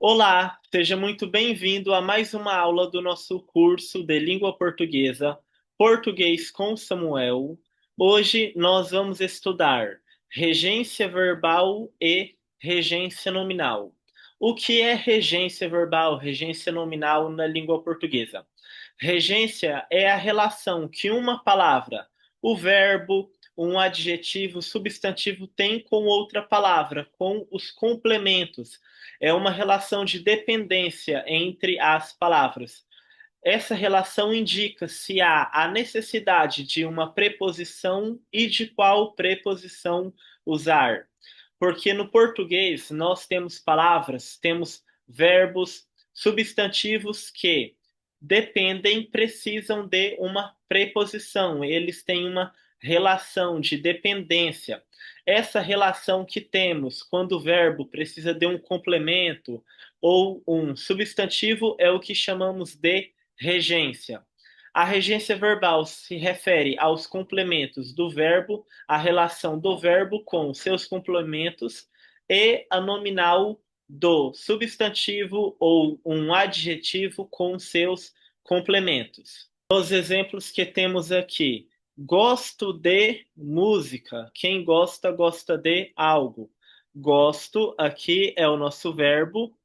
Olá, seja muito bem-vindo a mais uma aula do nosso curso de língua portuguesa, Português com Samuel. Hoje nós vamos estudar regência verbal e regência nominal. O que é regência verbal, regência nominal na língua portuguesa? Regência é a relação que uma palavra, o verbo, um adjetivo, substantivo tem com outra palavra, com os complementos. É uma relação de dependência entre as palavras. Essa relação indica se há a necessidade de uma preposição e de qual preposição usar. Porque no português nós temos palavras, temos verbos, substantivos que dependem, precisam de uma preposição. Eles têm uma relação de dependência. Essa relação que temos quando o verbo precisa de um complemento ou um substantivo é o que chamamos de regência. A regência verbal se refere aos complementos do verbo, a relação do verbo com seus complementos e a nominal do substantivo ou um adjetivo com seus complementos. Os exemplos que temos aqui: gosto de música. Quem gosta, gosta de algo. Gosto aqui é o nosso verbo,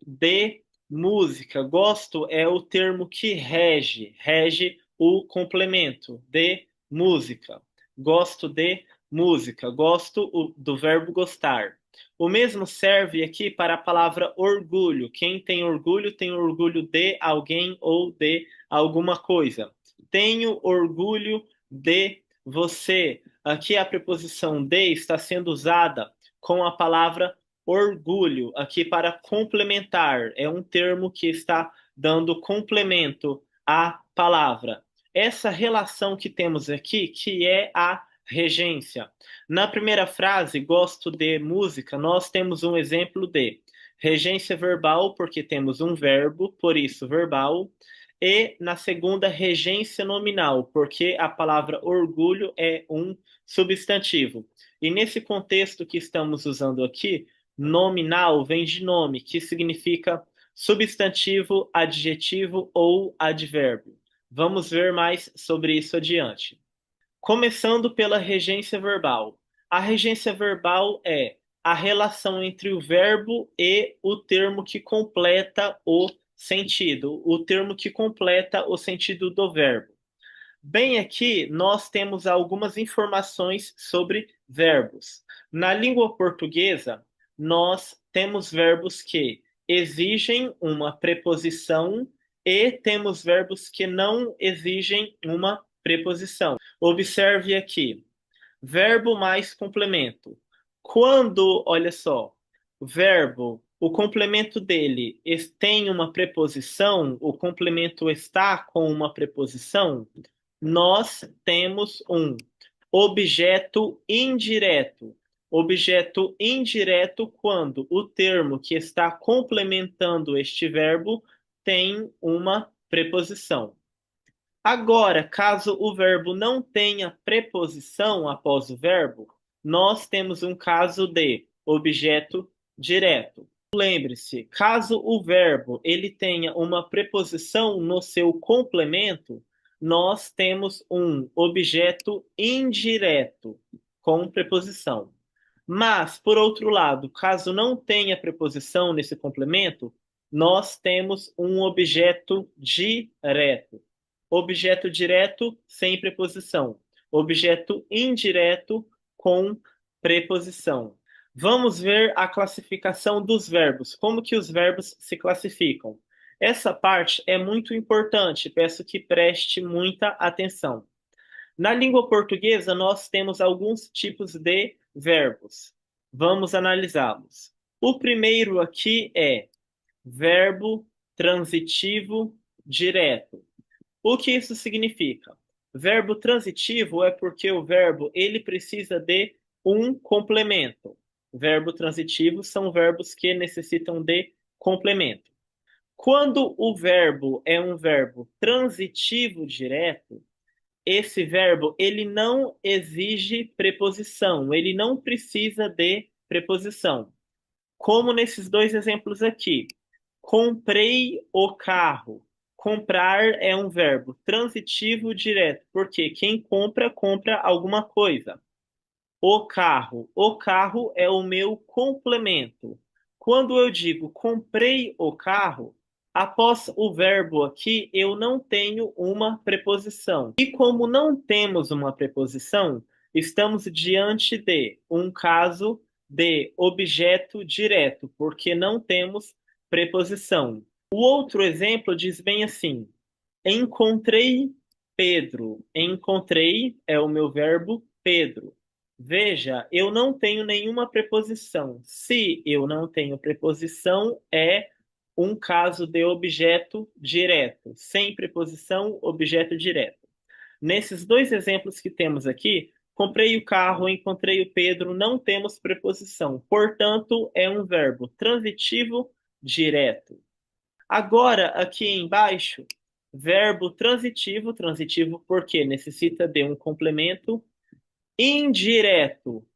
de música. Gosto é o termo que rege o complemento de música. Gosto de música. Gosto do verbo gostar. O mesmo serve aqui para a palavra orgulho. Quem tem orgulho de alguém ou de alguma coisa. Tenho orgulho de você. Aqui a preposição de está sendo usada com a palavra orgulho, aqui para complementar, é um termo que está dando complemento à palavra. Essa relação que temos aqui, que é a regência. Na primeira frase, gosto de música, nós temos um exemplo de regência verbal, porque temos um verbo, por isso verbal, e na segunda, regência nominal, porque a palavra orgulho é um substantivo. E nesse contexto que estamos usando aqui, nominal vem de nome, que significa substantivo, adjetivo ou advérbio. Vamos ver mais sobre isso adiante. Começando pela regência verbal. A regência verbal é a relação entre o verbo e o termo que completa o sentido, o termo que completa o sentido do verbo. Bem, aqui nós temos algumas informações sobre verbos. Na língua portuguesa, nós temos verbos que exigem uma preposição e temos verbos que não exigem uma preposição. Observe aqui, verbo mais complemento. Quando, olha só, o verbo, o complemento dele tem uma preposição, o complemento está com uma preposição, nós temos um objeto indireto. Objeto indireto quando o termo que está complementando este verbo tem uma preposição. Agora, caso o verbo não tenha preposição após o verbo, nós temos um caso de objeto direto. Lembre-se, caso o verbo ele tenha uma preposição no seu complemento, nós temos um objeto indireto com preposição. Mas, por outro lado, caso não tenha preposição nesse complemento, nós temos um objeto direto. Objeto direto sem preposição. Objeto indireto com preposição. Vamos ver a classificação dos verbos. Como que os verbos se classificam? Essa parte é muito importante, peço que preste muita atenção. Na língua portuguesa, nós temos alguns tipos de verbos. Vamos analisá-los. O primeiro aqui é verbo transitivo direto. O que isso significa? Verbo transitivo é porque o verbo ele precisa de um complemento. Verbo transitivo são verbos que necessitam de complemento. Quando o verbo é um verbo transitivo direto, esse verbo ele não exige preposição, ele não precisa de preposição. Como nesses dois exemplos aqui. Comprei o carro. Comprar é um verbo transitivo direto, porque quem compra, compra alguma coisa. O carro. O carro é o meu complemento. Quando eu digo comprei o carro, após o verbo aqui, eu não tenho uma preposição. E como não temos uma preposição, estamos diante de um caso de objeto direto, porque não temos preposição. O outro exemplo diz bem assim: encontrei Pedro. Encontrei é o meu verbo Pedro. Veja, eu não tenho nenhuma preposição. Se eu não tenho preposição, é um caso de objeto direto. Sem preposição, objeto direto. Nesses dois exemplos que temos aqui, comprei o carro, encontrei o Pedro, não temos preposição. Portanto, é um verbo transitivo direto. Agora, aqui embaixo, verbo transitivo, transitivo porque necessita de um complemento indireto.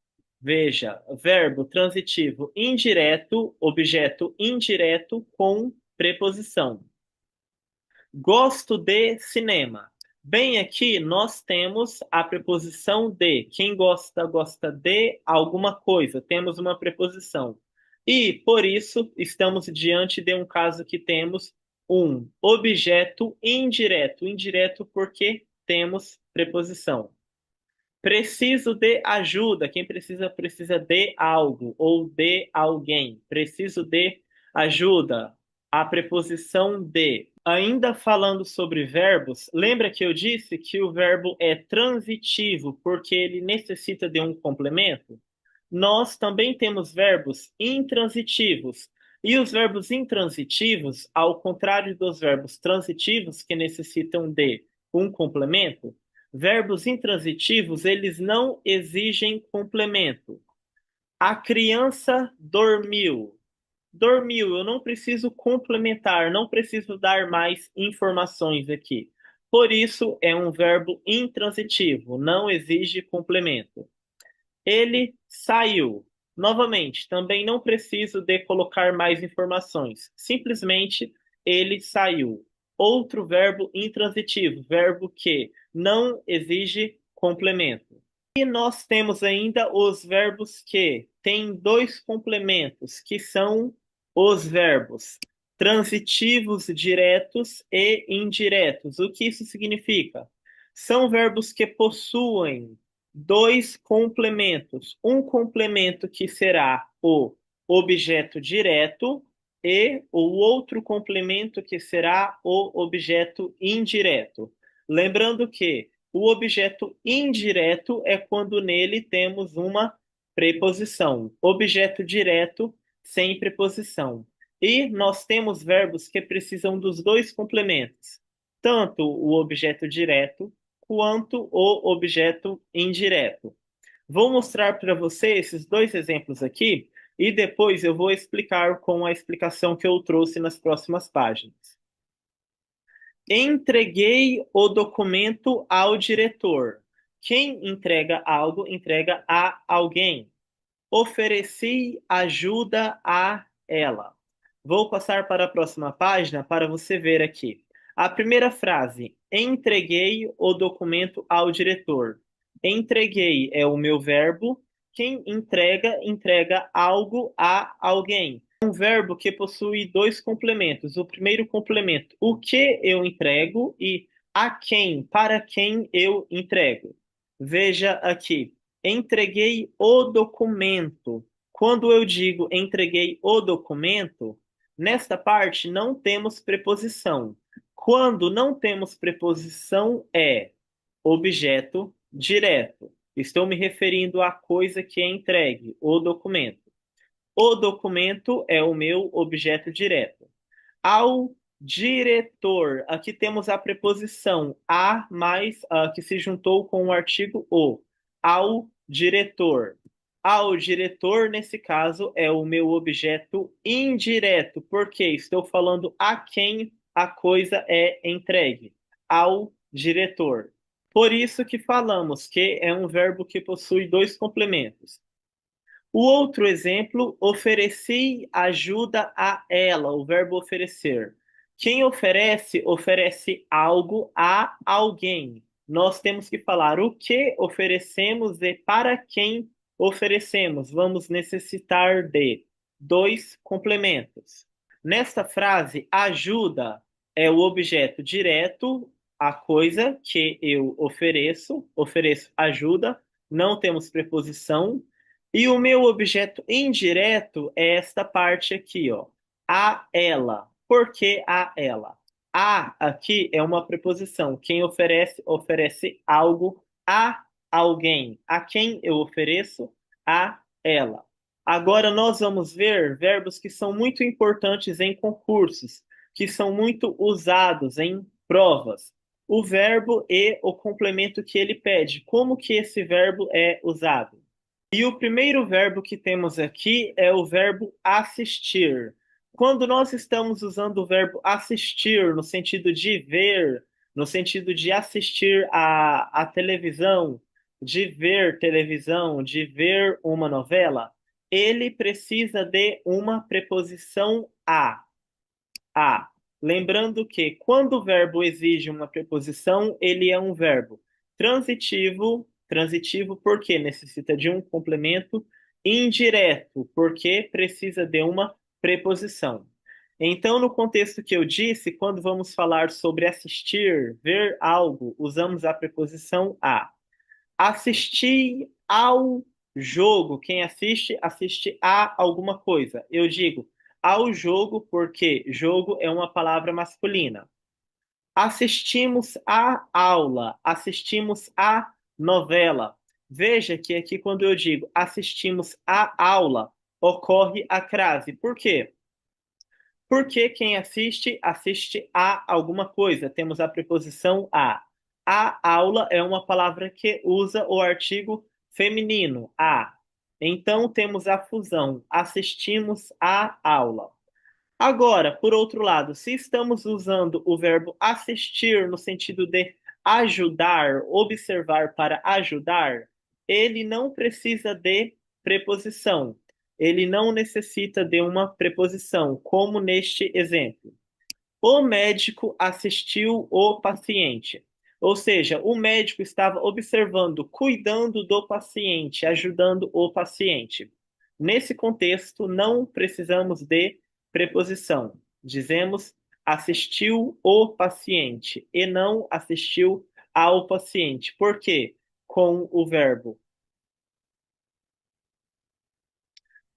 Veja, verbo transitivo indireto, objeto indireto com preposição. Gosto de cinema. Bem, aqui nós temos a preposição de. Quem gosta, gosta de alguma coisa. Temos uma preposição. E, por isso, estamos diante de um caso que temos um objeto indireto. Indireto porque temos preposição. Preciso de ajuda. Quem precisa, precisa de algo ou de alguém. Preciso de ajuda. A preposição de. Ainda falando sobre verbos, lembra que eu disse que o verbo é transitivo porque ele necessita de um complemento? Nós também temos verbos intransitivos. E os verbos intransitivos, ao contrário dos verbos transitivos, que necessitam de um complemento, verbos intransitivos, eles não exigem complemento. A criança dormiu. Dormiu, eu não preciso complementar, não preciso dar mais informações aqui. Por isso, é um verbo intransitivo, não exige complemento. Ele saiu. Novamente, também não preciso de colocar mais informações. Simplesmente, ele saiu. Outro verbo intransitivo, verbo que não exige complemento. E nós temos ainda os verbos que têm dois complementos, que são os verbos transitivos diretos e indiretos. O que isso significa? São verbos que possuem dois complementos. Um complemento que será o objeto direto e o outro complemento que será o objeto indireto. Lembrando que o objeto indireto é quando nele temos uma preposição. Objeto direto sem preposição. E nós temos verbos que precisam dos dois complementos, tanto o objeto direto quanto o objeto indireto. Vou mostrar para você esses dois exemplos aqui e depois eu vou explicar com a explicação que eu trouxe nas próximas páginas. Entreguei o documento ao diretor. Quem entrega algo, entrega a alguém. Ofereci ajuda a ela. Vou passar para a próxima página para você ver aqui. A primeira frase: entreguei o documento ao diretor. Entreguei é o meu verbo. Quem entrega, entrega algo a alguém. É um verbo que possui dois complementos. O primeiro complemento, o que eu entrego, e a quem, para quem eu entrego. Veja aqui. Entreguei o documento. Quando eu digo entreguei o documento, nesta parte não temos preposição. Quando não temos preposição, é objeto direto. Estou me referindo à coisa que é entregue, o documento. O documento é o meu objeto direto. Ao diretor, aqui temos a preposição a mais que se juntou com o artigo o. Ao diretor. Ao diretor, nesse caso, é o meu objeto indireto, porque estou falando a quem a coisa é entregue. Ao diretor. Por isso que falamos que é um verbo que possui dois complementos. O outro exemplo, ofereci ajuda a ela, o verbo oferecer. Quem oferece, oferece algo a alguém. Nós temos que falar o que oferecemos e para quem oferecemos. Vamos necessitar de dois complementos. Nesta frase, ajuda é o objeto direto, a coisa que eu ofereço, ofereço ajuda, não temos preposição. E o meu objeto indireto é esta parte aqui, ó. A ela. Por que a ela? A aqui é uma preposição. Quem oferece, oferece algo a alguém. A quem eu ofereço? A ela. Agora nós vamos ver verbos que são muito importantes em concursos, que são muito usados em provas. O verbo e o complemento que ele pede. Como que esse verbo é usado? E o primeiro verbo que temos aqui é o verbo assistir. Quando nós estamos usando o verbo assistir no sentido de ver, no sentido de assistir a televisão, de ver uma novela, ele precisa de uma preposição a. A. Lembrando que quando o verbo exige uma preposição, ele é um verbo transitivo, transitivo porque necessita de um complemento, indireto porque precisa de uma preposição. Então, no contexto que eu disse, quando vamos falar sobre assistir, ver algo, usamos a preposição a. Assistir ao jogo. Quem assiste, assiste a alguma coisa. Eu digo ao jogo porque jogo é uma palavra masculina. Assistimos à aula, assistimos à novela. Veja que aqui, quando eu digo assistimos à aula, ocorre a crase. Por quê? Porque quem assiste, assiste a alguma coisa. Temos a preposição a. A aula é uma palavra que usa o artigo feminino, a. Então temos a fusão, assistimos à aula. Agora, por outro lado, se estamos usando o verbo assistir no sentido de ajudar, observar para ajudar, ele não precisa de preposição. Ele não necessita de uma preposição, como neste exemplo. O médico assistiu o paciente. Ou seja, o médico estava observando, cuidando do paciente, ajudando o paciente. Nesse contexto, não precisamos de preposição. Dizemos assistiu o paciente e não assistiu ao paciente. Por quê? Com o verbo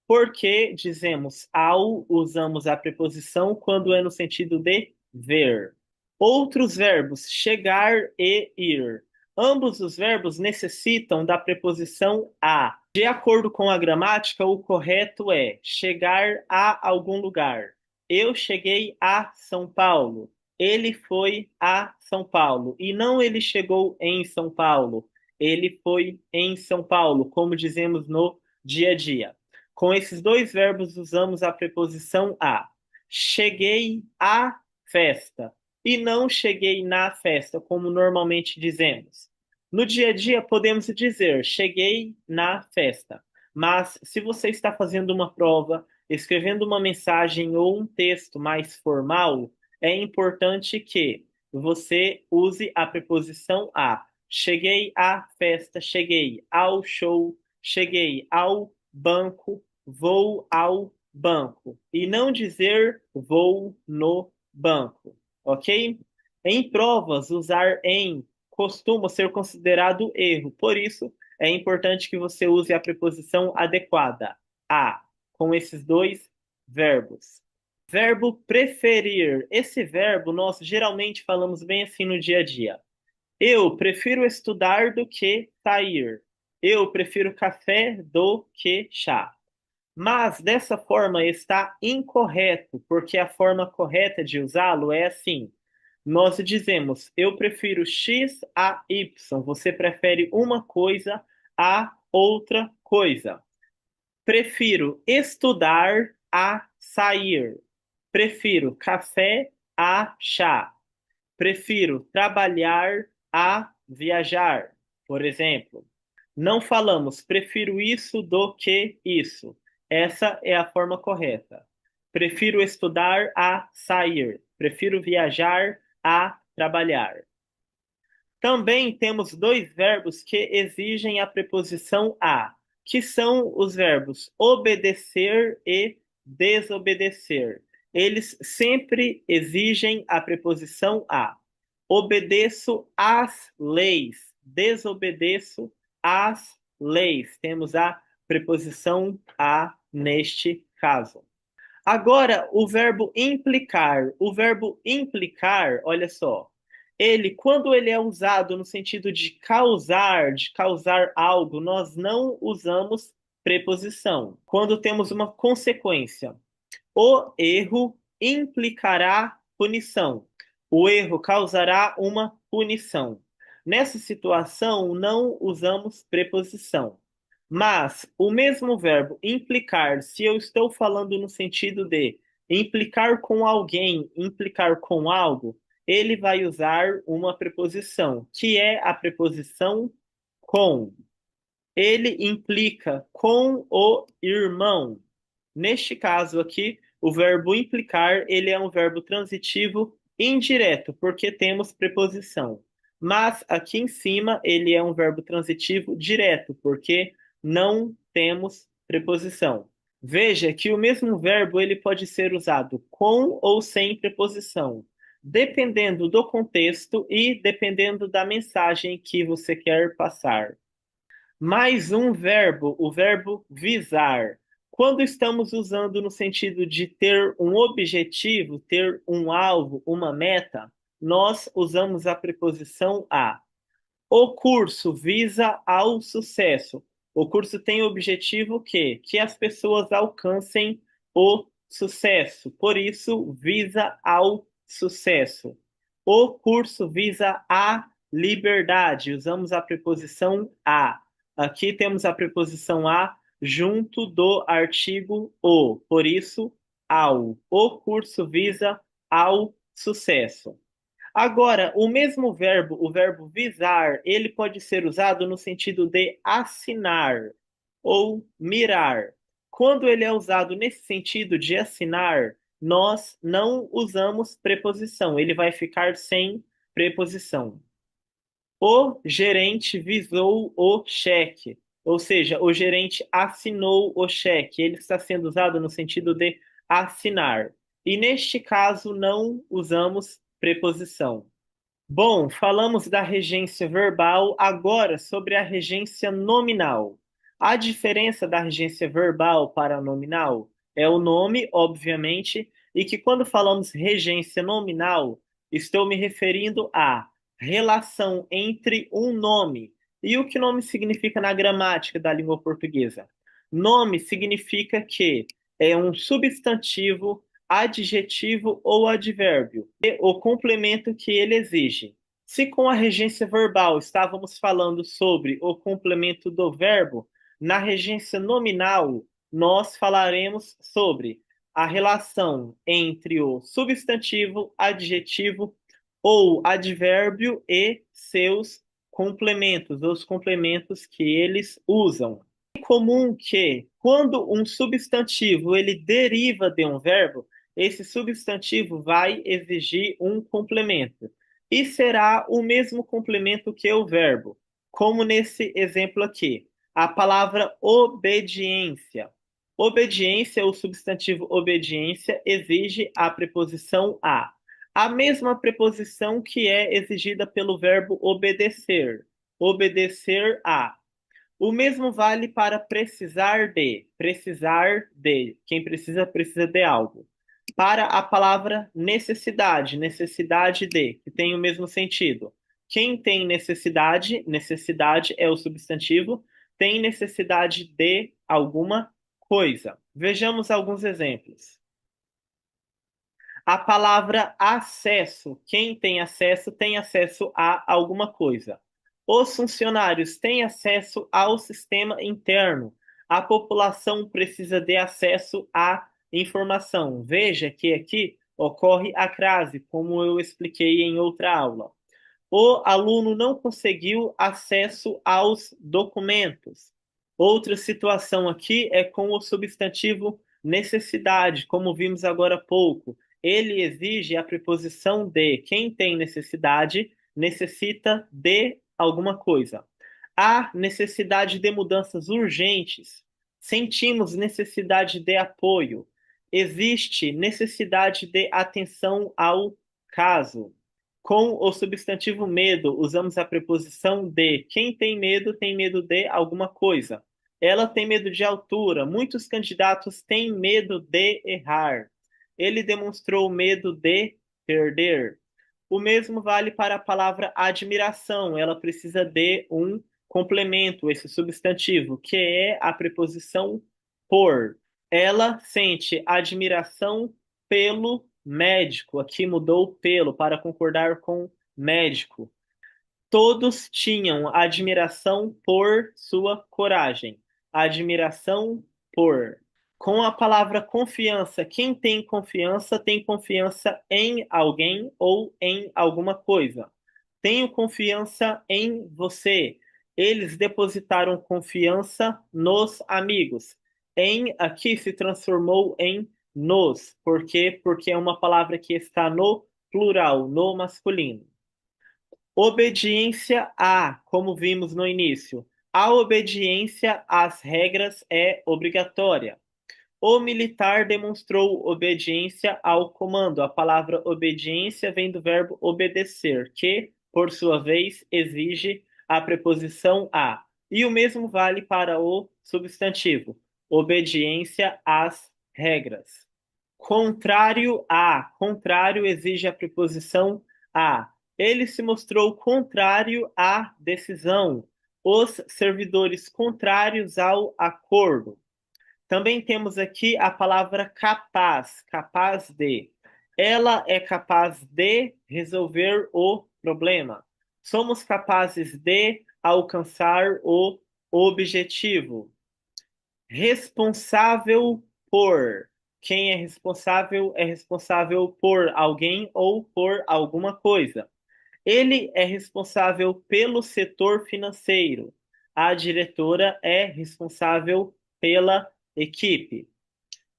porque dizemos ao, usamos a preposição quando é no sentido de ver. Outros verbos, chegar e ir. Ambos os verbos necessitam da preposição a. De acordo com a gramática, o correto é chegar a algum lugar. Eu cheguei a São Paulo. Ele foi a São Paulo. E não ele chegou em São Paulo. Ele foi em São Paulo, como dizemos no dia a dia. Com esses dois verbos, usamos a preposição a. Cheguei à festa e não cheguei na festa, como normalmente dizemos. No dia a dia, podemos dizer cheguei na festa. Mas se você está fazendo uma prova, escrevendo uma mensagem ou um texto mais formal, é importante que você use a preposição a. Cheguei à festa, cheguei ao show, cheguei ao banco, vou ao banco. E não dizer vou no banco, ok? Em provas, usar em costuma ser considerado erro. Por isso, é importante que você use a preposição adequada, a, com esses dois verbos. Verbo preferir. Esse verbo nós geralmente falamos bem assim no dia a dia. Eu prefiro estudar do que sair. Eu prefiro café do que chá. Mas dessa forma está incorreto, porque a forma correta de usá-lo é assim. Nós dizemos, eu prefiro X a Y. Você prefere uma coisa a outra coisa. Prefiro estudar a sair. Prefiro café a chá. Prefiro trabalhar a viajar, por exemplo. Não falamos prefiro isso do que isso. Essa é a forma correta. Prefiro estudar a sair. Prefiro viajar a trabalhar. Também temos dois verbos que exigem a preposição a, que são os verbos obedecer e desobedecer. Eles sempre exigem a preposição a. Obedeço às leis, desobedeço às leis. Temos a preposição a neste caso. Agora, o verbo implicar. O verbo implicar, olha só, quando ele é usado no sentido de causar algo, nós não usamos preposição. Quando temos uma consequência, o erro implicará punição. O erro causará uma punição. Nessa situação, não usamos preposição. Mas o mesmo verbo implicar, se eu estou falando no sentido de implicar com alguém, implicar com algo, ele vai usar uma preposição, que é a preposição com. Ele implica com o irmão. Neste caso aqui, o verbo implicar, ele é um verbo transitivo indireto, porque temos preposição. Mas aqui em cima, ele é um verbo transitivo direto, porque não temos preposição. Veja que o mesmo verbo ele pode ser usado com ou sem preposição, dependendo do contexto e dependendo da mensagem que você quer passar. Mais um verbo, o verbo visar. Quando estamos usando no sentido de ter um objetivo, ter um alvo, uma meta, nós usamos a preposição a. O curso visa ao sucesso. O curso tem o objetivo que as pessoas alcancem o sucesso. Por isso, visa ao sucesso. O curso visa a liberdade. Usamos a preposição a. Aqui temos a preposição a junto do artigo o. Por isso, ao. O curso visa ao sucesso. Agora, o mesmo verbo, o verbo visar, ele pode ser usado no sentido de assinar ou mirar. Quando ele é usado nesse sentido de assinar, nós não usamos preposição, ele vai ficar sem preposição. O gerente visou o cheque, ou seja, o gerente assinou o cheque. Ele está sendo usado no sentido de assinar. E neste caso, não usamos preposição. Bom, falamos da regência verbal, agora sobre a regência nominal. A diferença da regência verbal para a nominal é o nome, obviamente, e que quando falamos regência nominal, estou me referindo à relação entre um nome. E o que nome significa na gramática da língua portuguesa? Nome significa que é um substantivo, adjetivo ou advérbio, e o complemento que ele exige. Se com a regência verbal estávamos falando sobre o complemento do verbo, na regência nominal nós falaremos sobre a relação entre o substantivo, adjetivo ou advérbio e seus complementos, os complementos que eles usam. É comum que, quando um substantivo ele deriva de um verbo, esse substantivo vai exigir um complemento. E será o mesmo complemento que o verbo, como nesse exemplo aqui. A palavra obediência. Obediência, o substantivo obediência, exige a preposição a. A mesma preposição que é exigida pelo verbo obedecer. Obedecer a. O mesmo vale para precisar de. Precisar de. Quem precisa, precisa de algo. Para a palavra necessidade. Necessidade de, que tem o mesmo sentido. Quem tem necessidade, necessidade é o substantivo, tem necessidade de alguma coisa. Vejamos alguns exemplos. A palavra acesso. Quem tem acesso a alguma coisa. Os funcionários têm acesso ao sistema interno. A população precisa de acesso à informação. Veja que aqui ocorre a crase, como eu expliquei em outra aula. O aluno não conseguiu acesso aos documentos. Outra situação aqui é com o substantivo necessidade, como vimos agora há pouco. Ele exige a preposição de. Quem tem necessidade necessita de alguma coisa. Há necessidade de mudanças urgentes. Sentimos necessidade de apoio. Existe necessidade de atenção ao caso. Com o substantivo medo, usamos a preposição de. Quem tem medo de alguma coisa. Ela tem medo de altura. Muitos candidatos têm medo de errar. Ele demonstrou medo de perder. O mesmo vale para a palavra admiração. Ela precisa de um complemento, esse substantivo, que é a preposição por. Ela sente admiração pelo médico. Aqui mudou pelo para concordar com médico. Todos tinham admiração por sua coragem. Admiração por. Com a palavra confiança, quem tem confiança em alguém ou em alguma coisa. Tenho confiança em você. Eles depositaram confiança nos amigos. Em aqui se transformou em nos. Por quê? Porque é uma palavra que está no plural, no masculino. Obediência a, como vimos no início, a obediência às regras é obrigatória. O militar demonstrou obediência ao comando. A palavra obediência vem do verbo obedecer, que, por sua vez, exige a preposição a. E o mesmo vale para o substantivo, obediência às regras. Contrário exige a preposição a. Ele se mostrou contrário à decisão. Os servidores contrários ao acordo. Também temos aqui a palavra capaz, capaz de. Ela é capaz de resolver o problema. Somos capazes de alcançar o objetivo. Responsável por. Quem é responsável por alguém ou por alguma coisa. Ele é responsável pelo setor financeiro. A diretora é responsável pela equipe.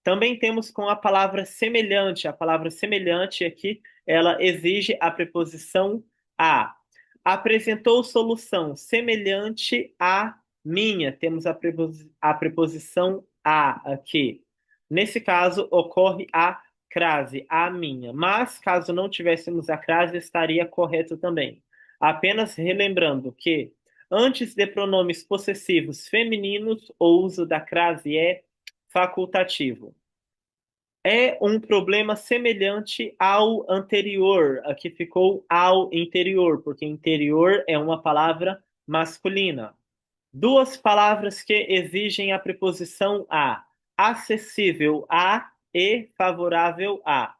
Também temos com a palavra semelhante. A palavra semelhante aqui, ela exige a preposição a. Apresentou solução semelhante à minha. Temos a preposição a aqui. Nesse caso, ocorre a crase, a minha. Mas, caso não tivéssemos a crase, estaria correto também. Apenas relembrando que, antes de pronomes possessivos femininos, o uso da crase é facultativo. É um problema semelhante ao anterior. Aqui ficou ao interior, porque interior é uma palavra masculina. Duas palavras que exigem a preposição a: acessível a e favorável a.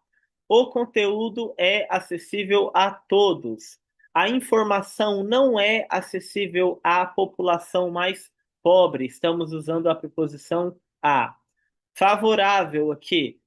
O conteúdo é acessível a todos. A informação não é acessível à população mais pobre. Estamos usando a preposição a. Favorável aqui.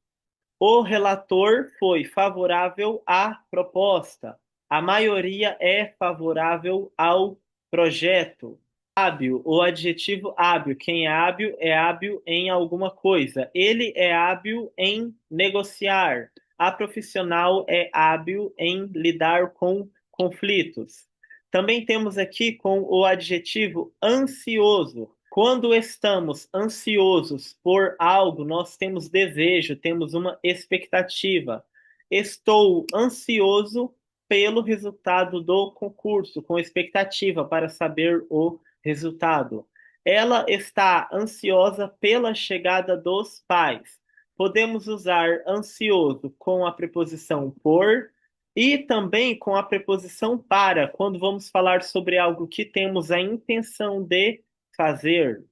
O relator foi favorável à proposta. A maioria é favorável ao projeto. Hábil, o adjetivo hábil. Quem é hábil em alguma coisa. Ele é hábil em negociar. A profissional é hábil em lidar com conflitos. Também temos aqui com o adjetivo ansioso. Quando estamos ansiosos por algo, nós temos desejo, temos uma expectativa. Estou ansioso pelo resultado do concurso, com expectativa para saber o resultado. Ela está ansiosa pela chegada dos pais. Podemos usar ansioso com a preposição por e também com a preposição para, quando vamos falar sobre algo que temos a intenção de fazer.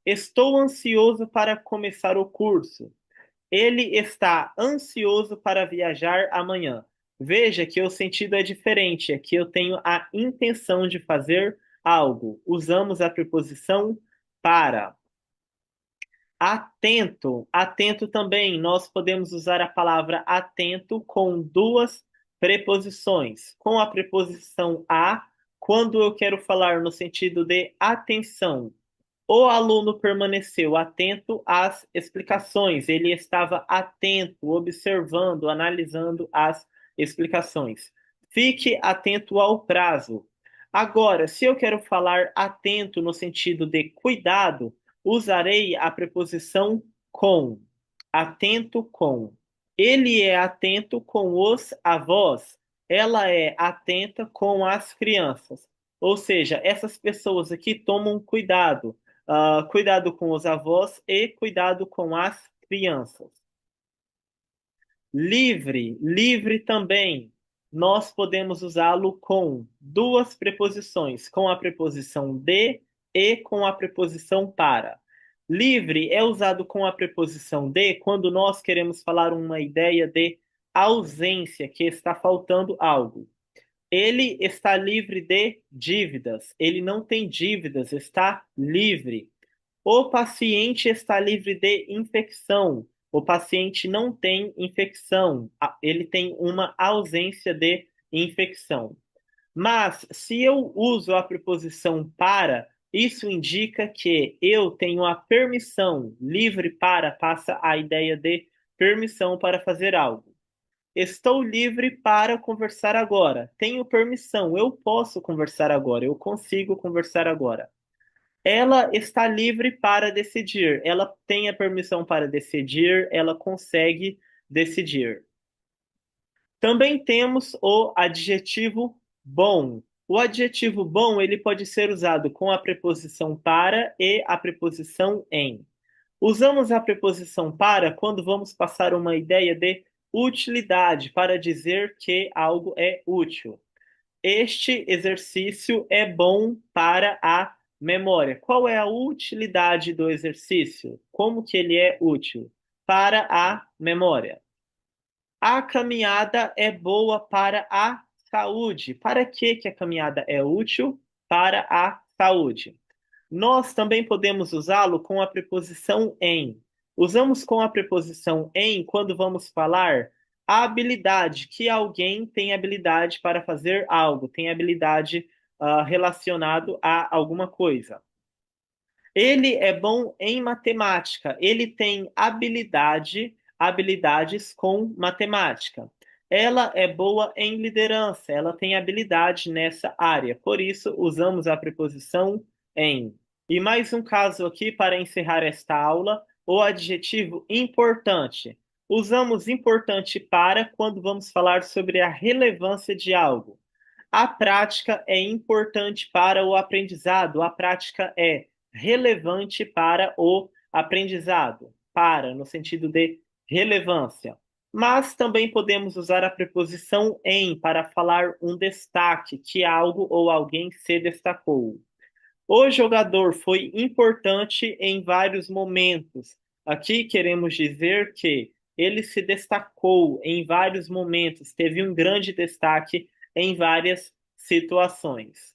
Estou ansioso para começar o curso. Ele está ansioso para viajar amanhã. Veja que o sentido é diferente. Aqui eu tenho a intenção de fazer algo. Usamos a preposição para. Atento. Atento também. Nós podemos usar a palavra atento com duas Preposições. Com a preposição a, quando eu quero falar no sentido de atenção. O aluno permaneceu atento às explicações, ele estava atento, observando, analisando as explicações. Fique atento ao prazo. Agora, se eu quero falar atento no sentido de cuidado, usarei a preposição com. Atento com. Ele é atento com os avós. Ela é atenta com as crianças. Ou seja, essas pessoas aqui tomam cuidado. Cuidado com os avós e cuidado com as crianças. Livre, livre também. Nós podemos usá-lo com duas preposições, com a preposição de e com a preposição para. Livre é usado com a preposição de quando nós queremos falar uma ideia de ausência, que está faltando algo. Ele está livre de dívidas. Ele não tem dívidas, está livre. O paciente está livre de infecção. O paciente não tem infecção. Ele tem uma ausência de infecção. Mas, se eu uso a preposição para, isso indica que eu tenho a permissão. Livre para passa a ideia de permissão para fazer algo. Estou livre para conversar agora. Tenho permissão. Eu posso conversar agora. Eu consigo conversar agora. Ela está livre para decidir. Ela tem a permissão para decidir. Ela consegue decidir. Também temos o adjetivo bom. O adjetivo bom, ele pode ser usado com a preposição para e a preposição em. Usamos a preposição para quando vamos passar uma ideia de utilidade, para dizer que algo é útil. Este exercício é bom para a memória. Qual é a utilidade do exercício? Como que ele é útil? Para a memória. A caminhada é boa para a saúde. Para que a caminhada é útil? Para a saúde. Nós também podemos usá-lo com a preposição em. Usamos com a preposição em quando vamos falar a habilidade, que alguém tem habilidade para fazer algo, tem habilidade relacionado a alguma coisa. Ele é bom em matemática, ele tem habilidades com matemática. Ela é boa em liderança, ela tem habilidade nessa área. Por isso, usamos a preposição em. E mais um caso aqui para encerrar esta aula, o adjetivo importante. Usamos importante para quando vamos falar sobre a relevância de algo. A prática é importante para o aprendizado, a prática é relevante para o aprendizado, para, no sentido de relevância. Mas também podemos usar a preposição em para falar um destaque, que algo ou alguém se destacou. O jogador foi importante em vários momentos. Aqui queremos dizer que ele se destacou em vários momentos, teve um grande destaque em várias situações.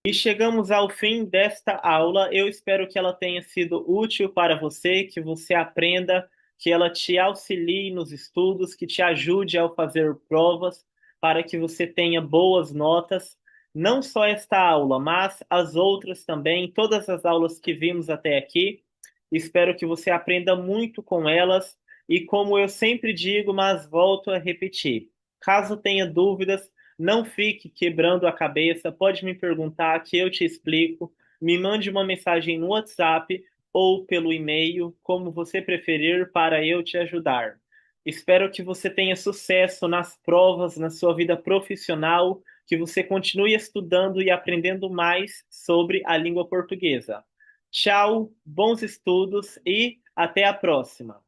E chegamos ao fim desta aula. Eu espero que ela tenha sido útil para você, que você aprenda, que ela te auxilie nos estudos, que te ajude ao fazer provas, para que você tenha boas notas. Não só esta aula, mas as outras também, todas as aulas que vimos até aqui. Espero que você aprenda muito com elas. E como eu sempre digo, mas volto a repetir, caso tenha dúvidas, não fique quebrando a cabeça, pode me perguntar que eu te explico. Me mande uma mensagem no WhatsApp ou pelo e-mail, como você preferir, para eu te ajudar. Espero que você tenha sucesso nas provas, na sua vida profissional, que você continue estudando e aprendendo mais sobre a língua portuguesa. Tchau, bons estudos e até a próxima!